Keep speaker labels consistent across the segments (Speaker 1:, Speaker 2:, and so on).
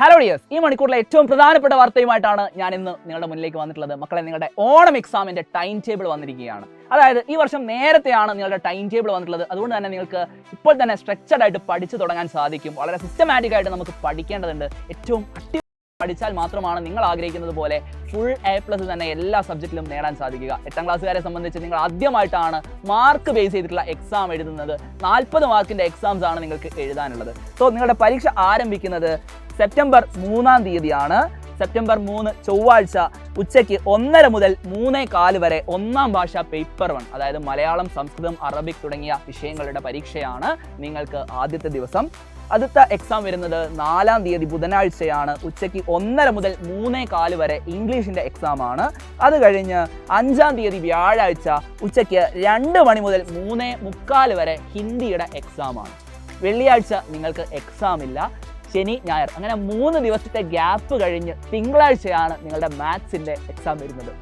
Speaker 1: Hello dears, ഈ മണിക്കൂറിലെ ഏറ്റവും പ്രധാനപ്പെട്ട വാർത്തയുമായിട്ടാണ് ഞാൻ ഇന്ന് നിങ്ങളുടെ മുന്നിലേക്ക് വന്നിട്ടുള്ളത്. മക്കളെ, നിങ്ങളുടെ ഓണം എക്സാമിന്റെ ടൈം ടേബിൾ വന്നിരിക്കുകയാണ്. അതായത് ഈ വർഷം നേരത്തെയാണ് നിങ്ങളുടെ ടൈം ടേബിൾ വന്നിട്ടുള്ളത്. അതുകൊണ്ട് തന്നെ നിങ്ങൾക്ക് ഇപ്പോൾ തന്നെ സ്ട്രക്ചർഡ് ആയിട്ട് പഠിച്ചു തുടങ്ങാൻ സാധിക്കും. വളരെ സിസ്റ്റമാറ്റിക് ആയിട്ട് നമുക്ക് പഠിക്കേണ്ടതുണ്ട്. ഏറ്റവും പഠിച്ചാൽ മാത്രമാണ് നിങ്ങൾ ആഗ്രഹിക്കുന്നത് പോലെ ഫുൾ A+ തന്നെ എല്ലാ സബ്ജക്റ്റിലും നേടാൻ സാധിക്കുക. 8ാം ക്ലാസ്സുകാരെ സംബന്ധിച്ച് നിങ്ങൾ ആദ്യമായിട്ടാണ് മാർക്ക് ബേസ് ചെയ്തിട്ടുള്ള എക്സാം എഴുതുന്നത്. 40 മാർക്കിന്റെ എക്സാംസ് ആണ് നിങ്ങൾക്ക് എഴുതാനുള്ളത്. സോ നിങ്ങളുടെ പരീക്ഷ ആരംഭിക്കുന്നത് സെപ്റ്റംബർ 3-ാം തീയതിയാണ്. സെപ്റ്റംബർ 3 ചൊവ്വാഴ്ച ഉച്ചയ്ക്ക് 1:30 മുതൽ 3:15 വരെ 1ാം ഭാഷ പേപ്പർ 1, അതായത് മലയാളം, സംസ്കൃതം, അറബിക് തുടങ്ങിയ വിഷയങ്ങളുടെ പരീക്ഷയാണ് നിങ്ങൾക്ക് ആദ്യത്തെ ദിവസം. അടുത്ത എക്സാം വരുന്നത് 4-ാം തീയതി ബുധനാഴ്ചയാണ്. ഉച്ചയ്ക്ക് 1:30 മുതൽ 3:15 വരെ ഇംഗ്ലീഷിന്റെ എക്സാം ആണ്. അത് കഴിഞ്ഞ് 5-ാം തീയതി വ്യാഴാഴ്ച ഉച്ചയ്ക്ക് 2 മണി മുതൽ 3:45 വരെ ഹിന്ദിയുടെ എക്സാം ആണ്. വെള്ളിയാഴ്ച നിങ്ങൾക്ക് എക്സാം ഇല്ല. ശനി, ഞായർ അങ്ങനെ 3 ദിവസത്തെ ഗ്യാപ്പ് കഴിഞ്ഞ് തിങ്കളാഴ്ചയാണ് നിങ്ങളുടെ മാത്സിന്റെ എക്സാം വരുന്നത്.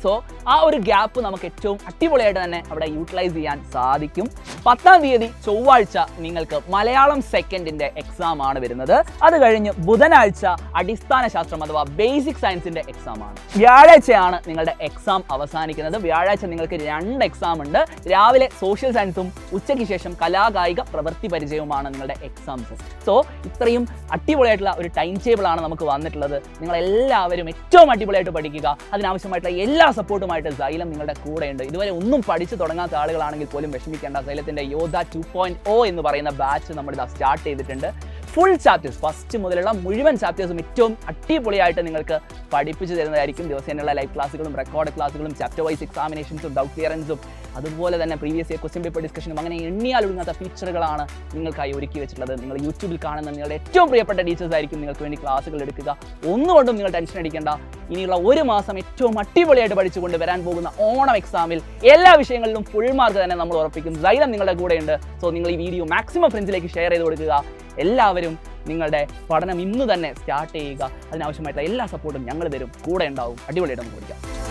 Speaker 1: സോ ആ ഒരു ഗ്യാപ്പ് നമുക്ക് ഏറ്റവും അടിപൊളിയായിട്ട് തന്നെ അവിടെ യൂട്ടിലൈസ് ചെയ്യാൻ സാധിക്കും. 10-ാം തീയതി ചൊവ്വാഴ്ച നിങ്ങൾക്ക് മലയാളം സെക്കൻഡിന്റെ എക്സാം ആണ് വരുന്നത്. അത് കഴിഞ്ഞ് ബുധനാഴ്ച അടിസ്ഥാന ശാസ്ത്രം അഥവാ ബേസിക് സയൻസിന്റെ എക്സാം ആണ്. വ്യാഴാഴ്ചയാണ് നിങ്ങളുടെ എക്സാം അവസാനിക്കുന്നത്. വ്യാഴാഴ്ച നിങ്ങൾക്ക് 2 എക്സാം ഉണ്ട്. രാവിലെ സോഷ്യൽ സയൻസും ഉച്ചയ്ക്ക് ശേഷം കലാകായിക പ്രവൃത്തി പരിചയവുമാണ് നിങ്ങളുടെ എക്സാംസ്. സോ ഇത്രയും അടിപൊളിയായിട്ടുള്ള ഒരു ടൈം ടേബിൾ ആണ് നമുക്ക് വന്നിട്ടുള്ളത്. നിങ്ങളെല്ലാവരും ഏറ്റവും അടിപൊളിയായിട്ട് പഠിക്കുക. അതിനാവശ്യമായിട്ടുള്ള എല്ലാ സപ്പോർട്ടുമായിട്ട് സൈലം നിങ്ങളുടെ കൂടെയുണ്ട്. ഇതുവരെ ഒന്നും പഠിച്ചു തുടങ്ങാത്ത ആളുകളാണെങ്കിൽ പോലും വിഷമിക്കേണ്ട. സൈലത്തിന്റെ യോധ 2.0 എന്ന് പറയുന്ന ബാച്ച് നമ്മളിത് സ്റ്റാർട്ട് ചെയ്തിട്ടുണ്ട്. ഫുൾ ചാപ്റ്റേഴ്സ്, ഫസ്റ്റ് മുതലുള്ള മുഴുവൻ ചാപ്റ്റേഴ്സും ഏറ്റവും അടിപൊളിയായിട്ട് നിങ്ങൾക്ക് പഠിപ്പിച്ചു തരുന്നതായിരിക്കും. ദിവസേനയുള്ള ലൈവ് ക്ലാസ്സുകളും റെക്കോർഡ് ക്ലാസ്സുകളും ചാപ്റ്റർ വൈസ് എക്സാമിനേഷൻസും ഡൗട്ട് ക്ലിയറൻസും അതുപോലെ തന്നെ പ്രീവിയസ് ഇയർ ക്വസ്റ്റ്യൻ പേപ്പർ ഡിസ്കഷനും അങ്ങനെ എണ്ണിയാൽ ഒടുങ്ങാത്ത ഫീച്ചറുകളാണ് നിങ്ങൾക്കായി ഒരുക്കി വെച്ചിട്ടുള്ളത്. നിങ്ങൾ യൂട്യൂബിൽ കാണുന്ന നിങ്ങളുടെ ഏറ്റവും പ്രിയപ്പെട്ട ടീച്ചേഴ്സ് ആയിരിക്കും നിങ്ങൾക്ക് വേണ്ടി ക്ലാസ്സുകൾ എടുക്കുക. ഒന്നുകൊണ്ടും നിങ്ങൾ ടെൻഷൻ അടിക്കേണ്ട. ഇനിയുള്ള 1 മാസം ഏറ്റവും അടിപൊളിയായിട്ട് പഠിച്ചുകൊണ്ട് വരാൻ പോകുന്ന ഓണം എക്സാമിൽ എല്ലാ വിഷയങ്ങളിലും ഫുൾ മാർക്ക് തന്നെ നമ്മൾ ഉറപ്പിക്കും. സൈലം നിങ്ങളുടെ കൂടെയുണ്ട്. സോ നിങ്ങൾ ഈ വീഡിയോ മാക്സിമം ഫ്രണ്ട്സിലേക്ക് ഷെയർ ചെയ്ത് കൊടുക്കുക. എല്ലാവരും നിങ്ങളുടെ പഠനം ഇന്ന് തന്നെ സ്റ്റാർട്ട് ചെയ്യുക. അതിനാവശ്യമായിട്ടുള്ള എല്ലാ സപ്പോർട്ടും ഞങ്ങൾ തരും, കൂടെ ഉണ്ടാവും. അടിപൊളിയായിട്ട് നമുക്ക് പഠിക്കാം.